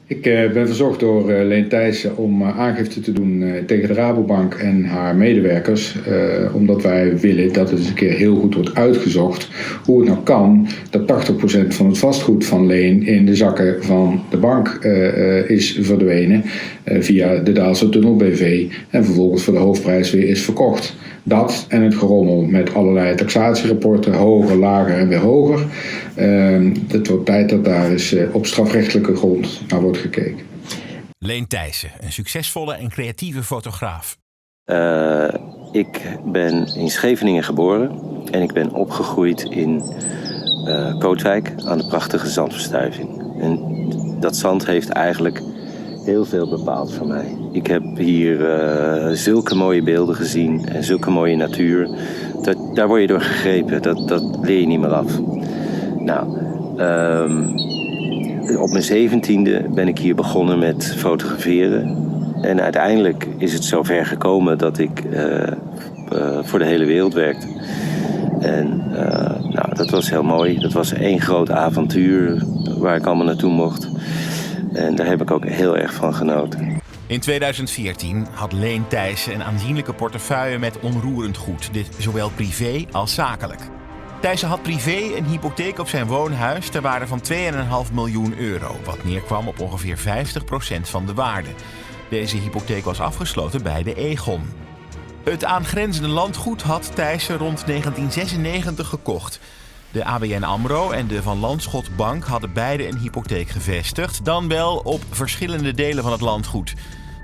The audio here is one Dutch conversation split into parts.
Ik ben verzocht door Leen Thijssen om aangifte te doen tegen de Rabobank en haar medewerkers. Omdat wij willen dat het eens een keer heel goed wordt uitgezocht hoe het nou kan dat 80% van het vastgoed van Leen in de zakken van de bank is verdwenen via de Daalse Tunnel BV en vervolgens voor de hoofdprijs weer is verkocht. Dat en het gerommel met allerlei taxatierapporten, hoger, lager en weer hoger. Het wordt tijd dat daar eens op strafrechtelijke grond naar wordt gekeken. Leen Thijssen, een succesvolle en creatieve fotograaf. Ik ben in Scheveningen geboren en ik ben opgegroeid in Kootwijk aan de prachtige zandverstuiving. En dat zand heeft eigenlijk heel veel bepaald voor mij. Ik heb hier zulke mooie beelden gezien en zulke mooie natuur. Daar word je door gegrepen, dat leer je niet meer af. Nou, op mijn 17e ben ik hier begonnen met fotograferen. En uiteindelijk is het zover gekomen dat ik voor de hele wereld werkte. En dat was heel mooi. Dat was één groot avontuur waar ik allemaal naartoe mocht. En daar heb ik ook heel erg van genoten. In 2014 had Leen Thijssen een aanzienlijke portefeuille met onroerend goed. Dit zowel privé als zakelijk. Thijssen had privé een hypotheek op zijn woonhuis ter waarde van 2,5 miljoen euro. Wat neerkwam op ongeveer 50% van de waarde. Deze hypotheek was afgesloten bij de Egon. Het aangrenzende landgoed had Thijssen rond 1996 gekocht. De ABN AMRO en de Van Lanschot Bank hadden beide een hypotheek gevestigd, dan wel op verschillende delen van het landgoed.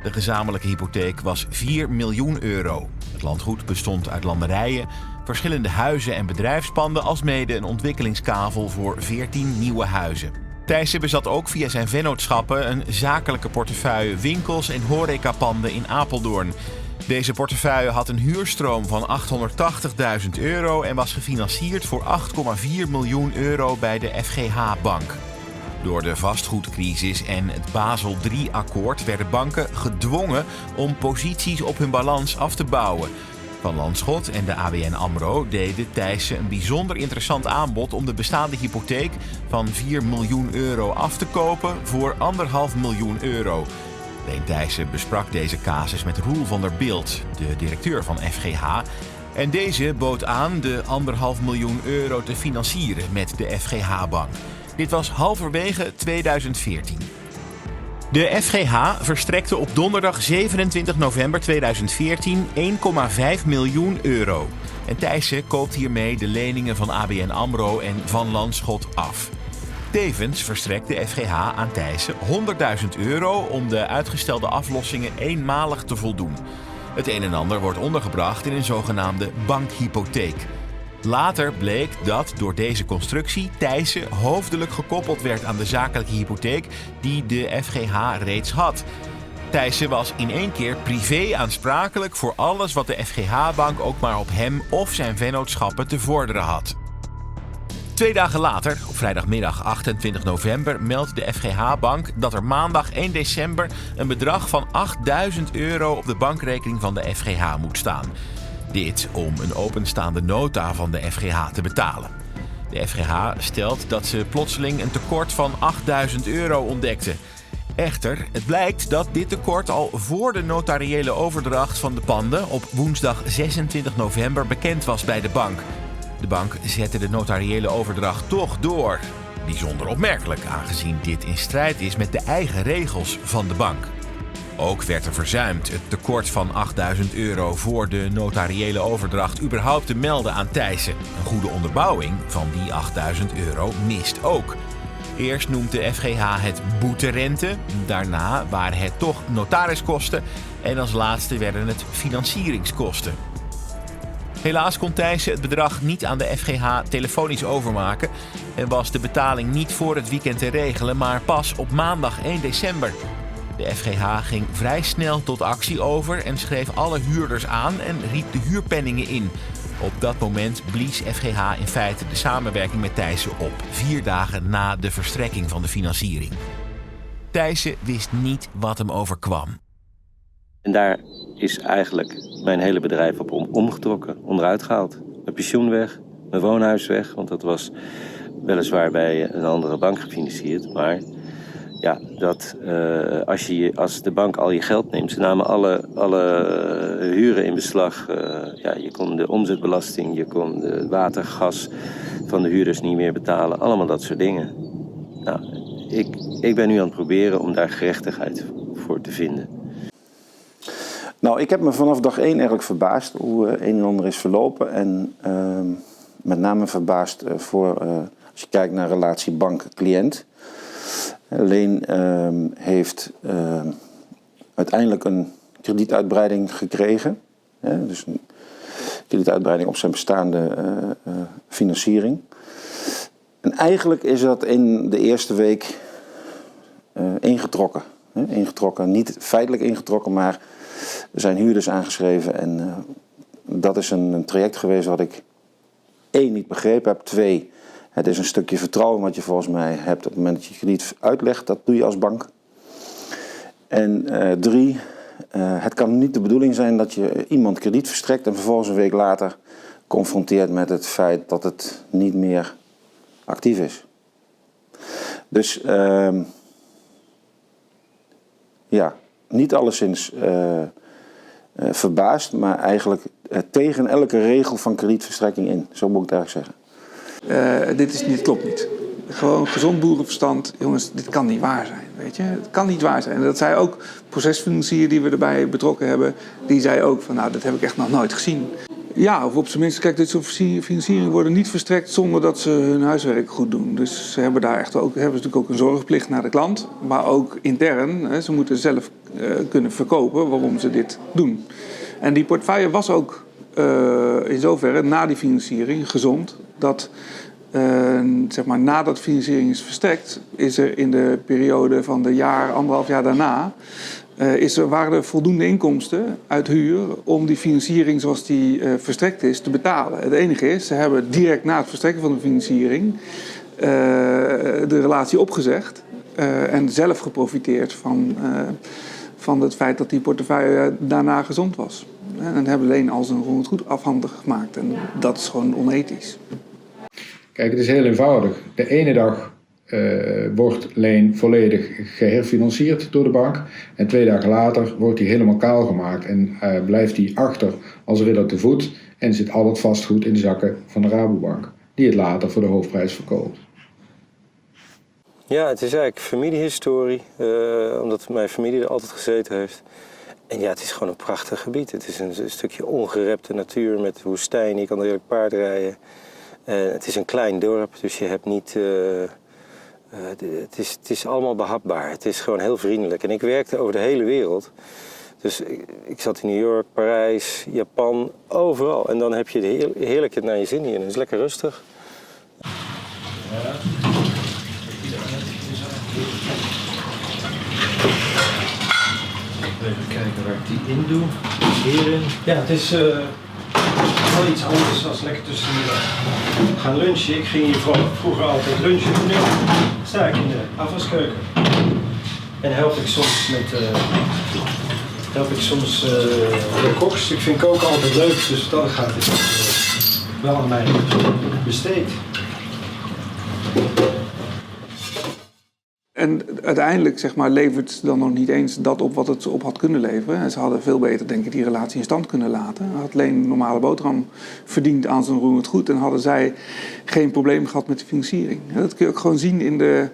De gezamenlijke hypotheek was 4 miljoen euro. Het landgoed bestond uit landerijen, verschillende huizen en bedrijfspanden, alsmede een ontwikkelingskavel voor 14 nieuwe huizen. Thijssen bezat ook via zijn vennootschappen een zakelijke portefeuille winkels en horecapanden in Apeldoorn. Deze portefeuille had een huurstroom van 880.000 euro en was gefinancierd voor 8,4 miljoen euro bij de FGH-bank. Door de vastgoedcrisis en het Basel III-akkoord werden banken gedwongen om posities op hun balans af te bouwen. Van Lanschot en de ABN AMRO deden Thijssen een bijzonder interessant aanbod om de bestaande hypotheek van 4 miljoen euro af te kopen voor 1,5 miljoen euro. Leen Thijssen besprak deze casus met Roel van der Bilt, de directeur van FGH. En deze bood aan de 1,5 miljoen euro te financieren met de FGH-bank. Dit was halverwege 2014. De FGH verstrekte op donderdag 27 november 2014 1,5 miljoen euro. En Thijssen koopt hiermee de leningen van ABN AMRO en Van Lanschot af. Tevens verstrekt de FGH aan Thijssen 100.000 euro om de uitgestelde aflossingen eenmalig te voldoen. Het een en ander wordt ondergebracht in een zogenaamde bankhypotheek. Later bleek dat door deze constructie Thijssen hoofdelijk gekoppeld werd aan de zakelijke hypotheek die de FGH reeds had. Thijssen was in één keer privé aansprakelijk voor alles wat de FGH-bank ook maar op hem of zijn vennootschappen te vorderen had. 2 dagen later, op vrijdagmiddag 28 november, meldt de FGH-bank dat er maandag 1 december een bedrag van 8.000 euro op de bankrekening van de FGH moet staan. Dit om een openstaande nota van de FGH te betalen. De FGH stelt dat ze plotseling een tekort van 8.000 euro ontdekte. Echter, het blijkt dat dit tekort al voor de notariële overdracht van de panden op woensdag 26 november bekend was bij de bank. De bank zette de notariële overdracht toch door. Bijzonder opmerkelijk, aangezien dit in strijd is met de eigen regels van de bank. Ook werd er verzuimd het tekort van 8.000 euro voor de notariële overdracht überhaupt te melden aan Thijssen. Een goede onderbouwing van die 8.000 euro mist ook. Eerst noemt de FGH het boeterente, daarna waren het toch notariskosten en als laatste werden het financieringskosten. Helaas kon Thijssen het bedrag niet aan de FGH telefonisch overmaken en was de betaling niet voor het weekend te regelen, maar pas op maandag 1 december. De FGH ging vrij snel tot actie over en schreef alle huurders aan en riep de huurpenningen in. Op dat moment blies FGH in feite de samenwerking met Thijssen op, 4 dagen na de verstrekking van de financiering. Thijssen wist niet wat hem overkwam. En daar is eigenlijk mijn hele bedrijf op omgetrokken, onderuit gehaald. Mijn pensioen weg, mijn woonhuis weg, want dat was weliswaar bij een andere bank gefinancierd. Maar ja, dat als de bank al je geld neemt, ze namen alle huren in beslag. Je kon de omzetbelasting, je kon de water, gas van de huurders niet meer betalen. Allemaal dat soort dingen. Nou, ik ben nu aan het proberen om daar gerechtigheid voor te vinden. Nou, ik heb me vanaf dag 1 eigenlijk verbaasd hoe een en ander is verlopen. En met name verbaasd als je kijkt naar relatie bank-cliënt. Leen heeft uiteindelijk een kredietuitbreiding gekregen. Dus een kredietuitbreiding op zijn bestaande financiering. En eigenlijk is dat in de eerste week ingetrokken. Ingetrokken, niet feitelijk ingetrokken, maar er zijn huurders aangeschreven. En dat is een traject geweest wat ik 1 niet begrepen heb. 2, het is een stukje vertrouwen wat je volgens mij hebt op het moment dat je krediet uitlegt. Dat doe je als bank. En 3, het kan niet de bedoeling zijn dat je iemand krediet verstrekt en vervolgens een week later confronteert met het feit dat het niet meer actief is. Dus niet alleszins verbaasd, maar eigenlijk tegen elke regel van kredietverstrekking in. Zo moet ik het eigenlijk zeggen. Dit klopt niet. Gewoon gezond boerenverstand. Jongens, dit kan niet waar zijn, weet je. Het kan niet waar zijn. En dat zei ook procesfinancier die we erbij betrokken hebben. Die zei ook van, nou, dat heb ik echt nog nooit gezien. Ja, of op zijn minst, kijk, dit soort financieringen worden niet verstrekt zonder dat ze hun huiswerk goed doen. Dus ze hebben daar echt ook, hebben natuurlijk ook een zorgplicht naar de klant. Maar ook intern, ze moeten zelf kunnen verkopen waarom ze dit doen. En die portefeuille was ook in zoverre na die financiering gezond dat zeg maar, nadat de financiering is verstrekt, is er in de periode van de anderhalf jaar daarna, waren er voldoende inkomsten uit huur om die financiering zoals die verstrekt is te betalen. Het enige is, ze hebben direct na het verstrekken van de financiering de relatie opgezegd en zelf geprofiteerd van het feit dat die portefeuille daarna gezond was. En hebben Leen als een roerend goed afhandig gemaakt. En dat is gewoon onethisch. Kijk, het is heel eenvoudig. De ene dag wordt Leen volledig geherfinancierd door de bank. En 2 dagen later wordt hij helemaal kaal gemaakt. En blijft hij achter als ridder te voet. En zit al het vastgoed in de zakken van de Rabobank. Die het later voor de hoofdprijs verkoopt. Ja, het is eigenlijk familiehistorie. Omdat mijn familie er altijd gezeten heeft. En ja, het is gewoon een prachtig gebied. Het is een stukje ongerepte natuur met woestijn. Je kan er heerlijk paardrijden. Het is een klein dorp, dus je hebt niet... het is allemaal behapbaar. Het is gewoon heel vriendelijk. En ik werkte over de hele wereld. Dus ik zat in New York, Parijs, Japan, overal. En dan heb je heerlijk het naar je zin hier. En het is lekker rustig. Even kijken waar ik die in doe. Hierin. Ja, het is wel iets anders dan lekker tussen de middag gaan lunchen. Ik ging hier vroeger altijd lunchen. Nu sta ik in de afwaskeuken. En help ik soms de koks. Ik vind koken altijd leuk, dus dat gaat het wel aan mij besteed. En uiteindelijk zeg maar, levert ze dan nog niet eens dat op wat het op had kunnen leveren. En ze hadden veel beter denk ik die relatie in stand kunnen laten. Had Leen een normale boterham verdiend aan zijn roerend goed. En hadden zij geen probleem gehad met de financiering. Dat kun je ook gewoon zien in de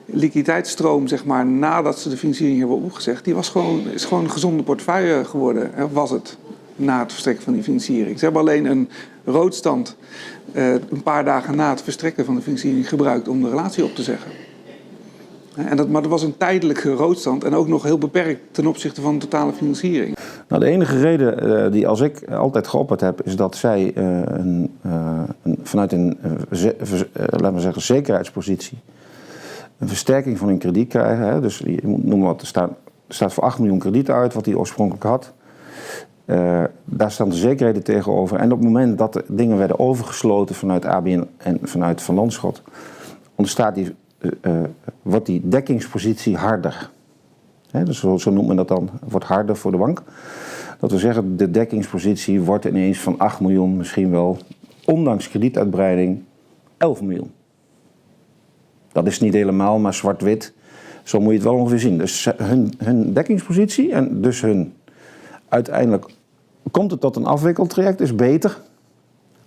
liquiditeitsstroom zeg maar, nadat ze de financiering hebben opgezegd. Die is gewoon een gezonde portefeuille geworden. Was het na het verstrekken van die financiering. Ze hebben alleen een roodstand een paar dagen na het verstrekken van de financiering gebruikt om de relatie op te zeggen. Maar dat was een tijdelijke roodstand en ook nog heel beperkt ten opzichte van de totale financiering. Nou, de enige reden die als ik altijd geopperd heb, is dat zij vanuit een laten we zeggen, zekerheidspositie een versterking van hun krediet krijgen. Hè. Dus je moet noemen wat er staat voor 8 miljoen krediet uit, wat hij oorspronkelijk had. Daar staan de zekerheden tegenover. En op het moment dat de dingen werden overgesloten vanuit ABN en vanuit Van Lanschot, wordt die dekkingspositie harder. Dus zo noemt men dat dan, wordt harder voor de bank. Dat wil zeggen, de dekkingspositie wordt ineens van 8 miljoen misschien wel, ondanks kredietuitbreiding, 11 miljoen. Dat is niet helemaal, maar zwart-wit Zo moet je het wel ongeveer zien. Dus hun dekkingspositie en dus uiteindelijk komt het tot een afwikkeltraject, is beter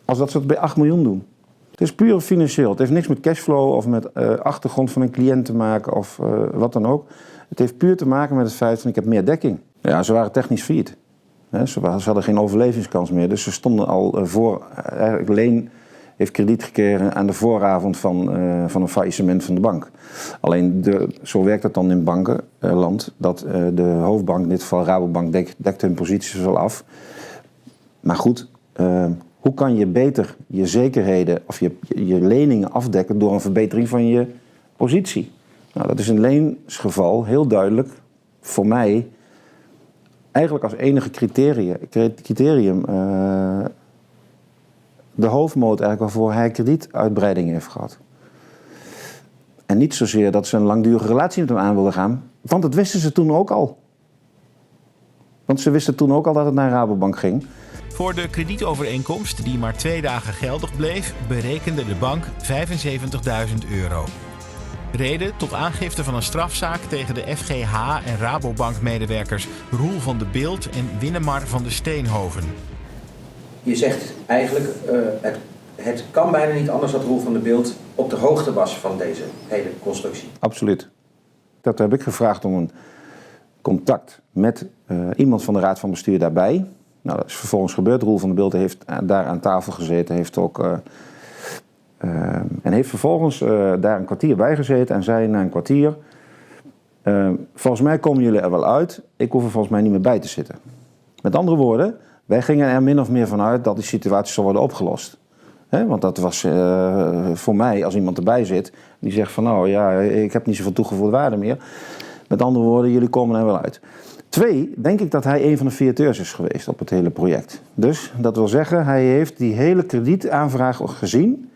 als dat ze het bij 8 miljoen doen. Het is puur financieel. Het heeft niks met cashflow of met achtergrond van een cliënt te maken of wat dan ook. Het heeft puur te maken met het feit van ik heb meer dekking. Ja, ze waren technisch failliet. Ze hadden geen overlevingskans meer. Dus ze stonden al voor. Eigenlijk Leen heeft krediet gekregen aan de vooravond van een faillissement van de bank. Alleen zo werkt het dan in bankenland. Dat de hoofdbank, in dit geval Rabobank, dekt hun posities wel af. Maar goed, hoe kan je beter je zekerheden of je leningen afdekken door een verbetering van je positie? Nou, dat is in Leens geval heel duidelijk voor mij eigenlijk als enige criterium de hoofdmoot eigenlijk waarvoor hij kredietuitbreiding heeft gehad. En niet zozeer dat ze een langdurige relatie met hem aan wilden gaan, want dat wisten ze toen ook al. Want ze wisten toen ook al dat het naar Rabobank ging. Voor de kredietovereenkomst, die maar 2 dagen geldig bleef, berekende de bank €75.000. Reden tot aangifte van een strafzaak tegen de FGH en Rabobank-medewerkers Roel van de Bilt en Winnemar van de Steenhoven. Je zegt eigenlijk, het kan bijna niet anders dat Roel van de Bilt op de hoogte was van deze hele constructie. Absoluut. Dat heb ik gevraagd om een contact met iemand van de Raad van Bestuur daarbij. Nou, dat is vervolgens gebeurd. Roel van de Bilt heeft daar aan tafel gezeten, heeft ook... en heeft vervolgens daar een kwartier bij gezeten en zei na een kwartier... volgens mij komen jullie er wel uit, ik hoef er volgens mij niet meer bij te zitten. Met andere woorden, wij gingen er min of meer van uit dat die situatie zou worden opgelost. Want dat was voor mij, als iemand erbij zit, die zegt van nou ja, ik heb niet zoveel toegevoegde waarde meer. Met andere woorden, jullie komen er wel uit. 2, denk ik dat hij een van de vierteurs is geweest op het hele project. Dus dat wil zeggen, hij heeft die hele kredietaanvraag gezien...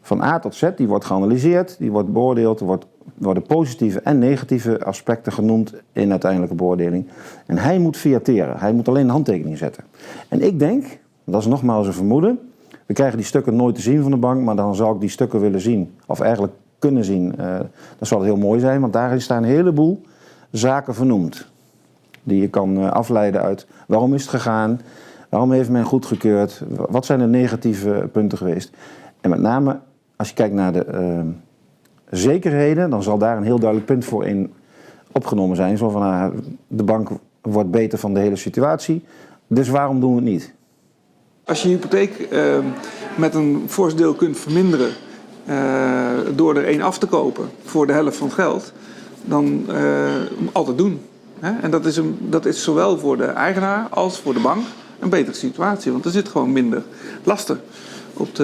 Van A tot Z, die wordt geanalyseerd, die wordt beoordeeld, er worden positieve en negatieve aspecten genoemd in uiteindelijke beoordeling. En hij moet fiateren, hij moet alleen een handtekening zetten. En ik denk, dat is nogmaals een vermoeden, we krijgen die stukken nooit te zien van de bank, maar dan zou ik die stukken willen zien, of eigenlijk kunnen zien. Dat zou heel mooi zijn, want daarin staan een heleboel zaken vernoemd. Die je kan afleiden uit waarom is het gegaan, waarom heeft men goedgekeurd, wat zijn de negatieve punten geweest. En met name, als je kijkt naar de zekerheden, dan zal daar een heel duidelijk punt voor in opgenomen zijn. Zo van, de bank wordt beter van de hele situatie, dus waarom doen we het niet? Als je hypotheek met een fors deel kunt verminderen door er één af te kopen voor de helft van het geld, dan altijd doen. En dat is zowel voor de eigenaar als voor de bank een betere situatie, want er zit gewoon minder lasten op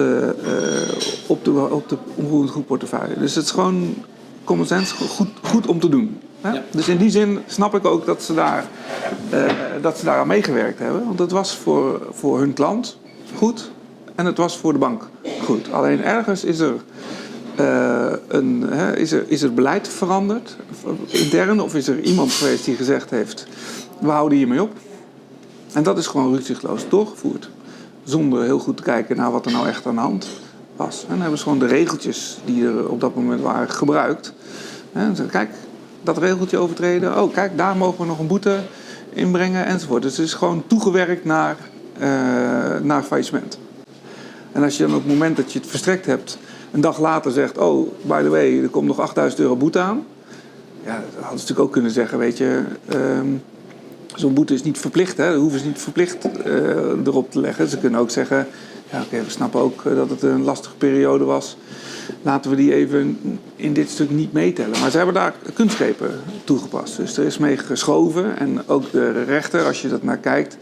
de onroerend goed portefeuille. Dus het is gewoon common sense goed om te doen. Hè? Ja. Dus in die zin snap ik ook dat ze daar aan meegewerkt hebben. Want het was voor hun klant goed en het was voor de bank goed. Alleen ergens is er beleid veranderd intern, of is er iemand geweest die gezegd heeft, we houden hiermee op. En dat is gewoon rukzichtloos doorgevoerd. Zonder heel goed te kijken naar wat er nou echt aan de hand was. En dan hebben ze gewoon de regeltjes die er op dat moment waren gebruikt. En dan zeggen, kijk, dat regeltje overtreden. Oh, kijk, daar mogen we nog een boete inbrengen enzovoort. Dus het is gewoon toegewerkt naar faillissement. En als je dan op het moment dat je het verstrekt hebt, een dag later zegt, oh, by the way, er komt nog €8.000 boete aan. Ja, dat hadden ze natuurlijk ook kunnen zeggen, weet je, zo'n boete is niet verplicht, hè? Dat hoeven ze niet verplicht erop te leggen. Ze kunnen ook zeggen, ja, oké, we snappen ook dat het een lastige periode was. Laten we die even in dit stuk niet meetellen. Maar ze hebben daar kunstgrepen toegepast. Dus er is mee geschoven. En ook de rechter, als je dat naar kijkt,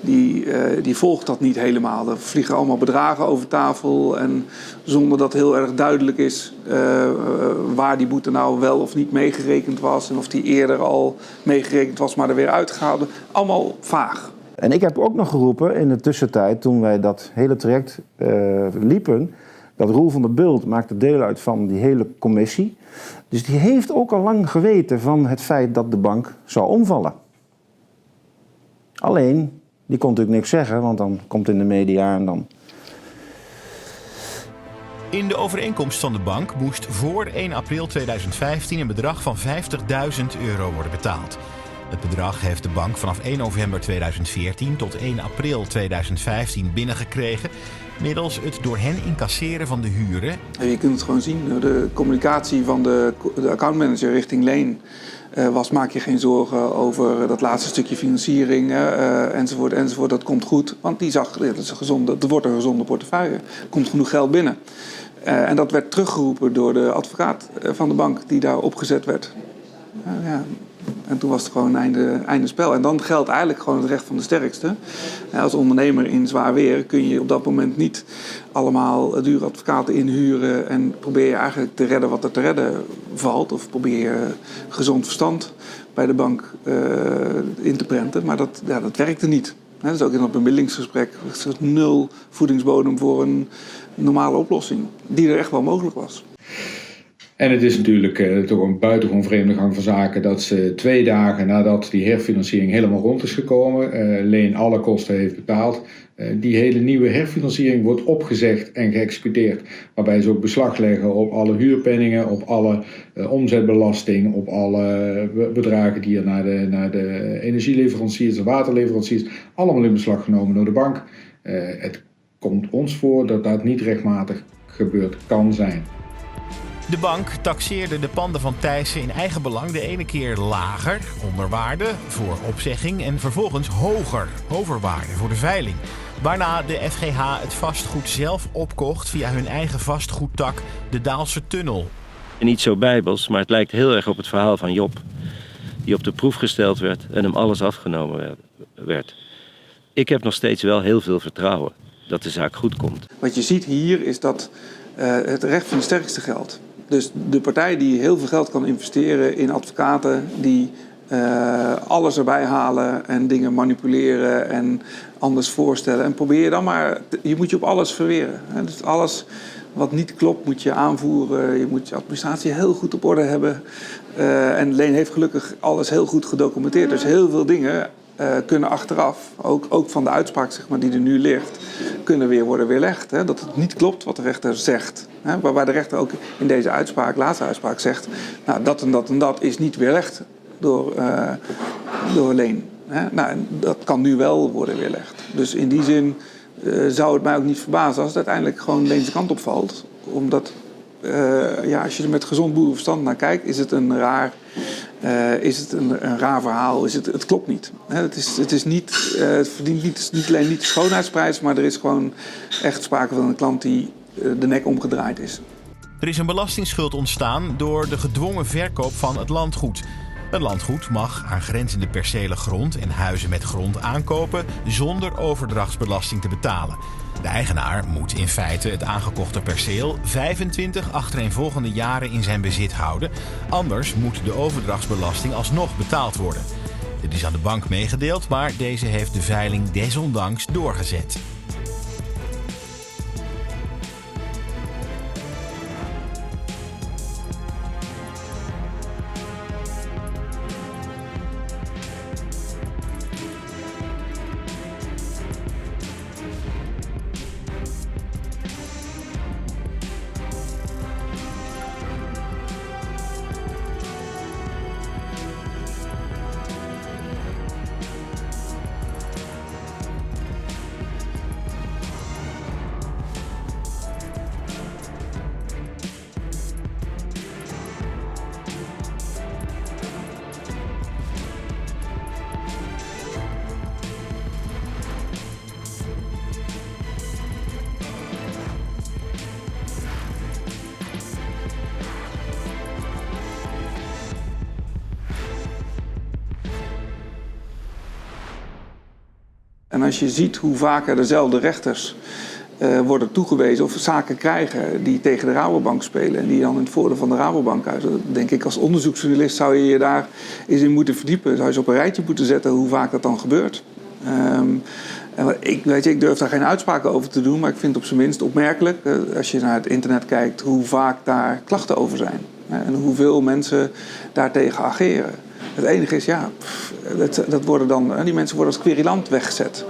die volgt dat niet helemaal. Er vliegen allemaal bedragen over tafel. En zonder dat heel erg duidelijk is waar die boete nou wel of niet meegerekend was. En of die eerder al meegerekend was, maar er weer uitgehaald. Allemaal vaag. En ik heb ook nog geroepen in de tussentijd, toen wij dat hele traject liepen, dat Roel van der Bilt maakte deel uit van die hele commissie. Dus die heeft ook al lang geweten van het feit dat de bank zou omvallen. Alleen, die kon natuurlijk niks zeggen, want dan komt het in de media en dan... In de overeenkomst van de bank moest voor 1 april 2015 een bedrag van €50.000 worden betaald. Het bedrag heeft de bank vanaf 1 november 2014 tot 1 april 2015 binnengekregen middels het door hen incasseren van de huren. Je kunt het gewoon zien, de communicatie van de accountmanager richting Leen was: maak je geen zorgen over dat laatste stukje financiering, enzovoort, dat komt goed. Want die zag, dat wordt een gezonde portefeuille, er komt genoeg geld binnen. En dat werd teruggeroepen door de advocaat van de bank die daar opgezet werd. En toen was het gewoon einde spel. En dan geldt eigenlijk gewoon het recht van de sterkste. Als ondernemer in zwaar weer kun je op dat moment niet allemaal dure advocaten inhuren en probeer je eigenlijk te redden wat er te redden valt. Of probeer je gezond verstand bij de bank in te prenten. Maar dat werkte niet. Dus ook in dat bemiddelingsgesprek was er 0 voedingsbodem voor een normale oplossing. Die er echt wel mogelijk was. En het is natuurlijk toch een buitengewoon vreemde gang van zaken dat ze 2 dagen nadat die herfinanciering helemaal rond is gekomen, Leen alle kosten heeft betaald. Die hele nieuwe herfinanciering wordt opgezegd en geëxecuteerd. Waarbij ze ook beslag leggen op alle huurpenningen, op alle omzetbelasting, op alle bedragen die er naar de energieleveranciers en waterleveranciers, allemaal in beslag genomen door de bank. Het komt ons voor dat dat niet rechtmatig gebeurd kan zijn. De bank taxeerde de panden van Thijssen in eigen belang de ene keer lager, onder waarde, voor opzegging en vervolgens hoger, overwaarde, voor de veiling. Waarna de FGH het vastgoed zelf opkocht via hun eigen vastgoedtak, de Daalse Tunnel. Niet zo bijbels, maar het lijkt heel erg op het verhaal van Job. Die op de proef gesteld werd en hem alles afgenomen werd. Ik heb nog steeds wel heel veel vertrouwen dat de zaak goed komt. Wat je ziet hier is dat het recht van de sterkste geldt. Dus de partij die heel veel geld kan investeren in advocaten die alles erbij halen en dingen manipuleren en anders voorstellen. En probeer je dan maar, je moet je op alles verweren. Dus alles wat niet klopt moet je aanvoeren. Je moet je administratie heel goed op orde hebben. En Leen heeft gelukkig alles heel goed gedocumenteerd. Dus heel veel dingen kunnen achteraf, ook van de uitspraak zeg maar, die er nu ligt, kunnen weer worden weerlegd. Hè? Dat het niet klopt wat de rechter zegt. Hè? Waar de rechter ook in deze uitspraak, laatste uitspraak, zegt, nou, dat en dat en dat is niet weerlegd door Leen. Hè? Nou, dat kan nu wel worden weerlegd. Dus in die zin zou het mij ook niet verbazen als het uiteindelijk gewoon Leense kant opvalt. Omdat als je er met gezond boerenverstand naar kijkt, is het een raar verhaal. Het klopt niet. Het verdient niet alleen niet de schoonheidsprijs, maar er is gewoon echt sprake van een klant die de nek omgedraaid is. Er is een belastingsschuld ontstaan door de gedwongen verkoop van het landgoed. Een landgoed mag aangrenzende percelen grond en huizen met grond aankopen zonder overdrachtsbelasting te betalen. De eigenaar moet in feite het aangekochte perceel 25 achtereenvolgende jaren in zijn bezit houden. Anders moet de overdrachtsbelasting alsnog betaald worden. Dit is aan de bank meegedeeld, maar deze heeft de veiling desondanks doorgezet. En als je ziet hoe vaker dezelfde rechters worden toegewezen of zaken krijgen die tegen de Rabobank spelen en die dan in het voordeel van de Rabobank uit. Denk ik, als onderzoeksjournalist zou je je daar eens in moeten verdiepen. Zou je ze op een rijtje moeten zetten hoe vaak dat dan gebeurt. Ik durf daar geen uitspraken over te doen, maar ik vind het op zijn minst opmerkelijk, als je naar het internet kijkt, hoe vaak daar klachten over zijn. En hoeveel mensen daartegen ageren. Het enige is, dat worden dan, die mensen worden als querulant weggezet.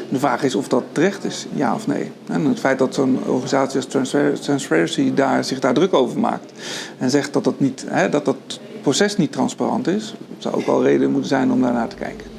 De vraag is of dat terecht is, ja of nee. En het feit dat zo'n organisatie als Transparency zich daar druk over maakt en zegt dat dat proces niet transparant is, zou ook wel reden moeten zijn om daarnaar te kijken.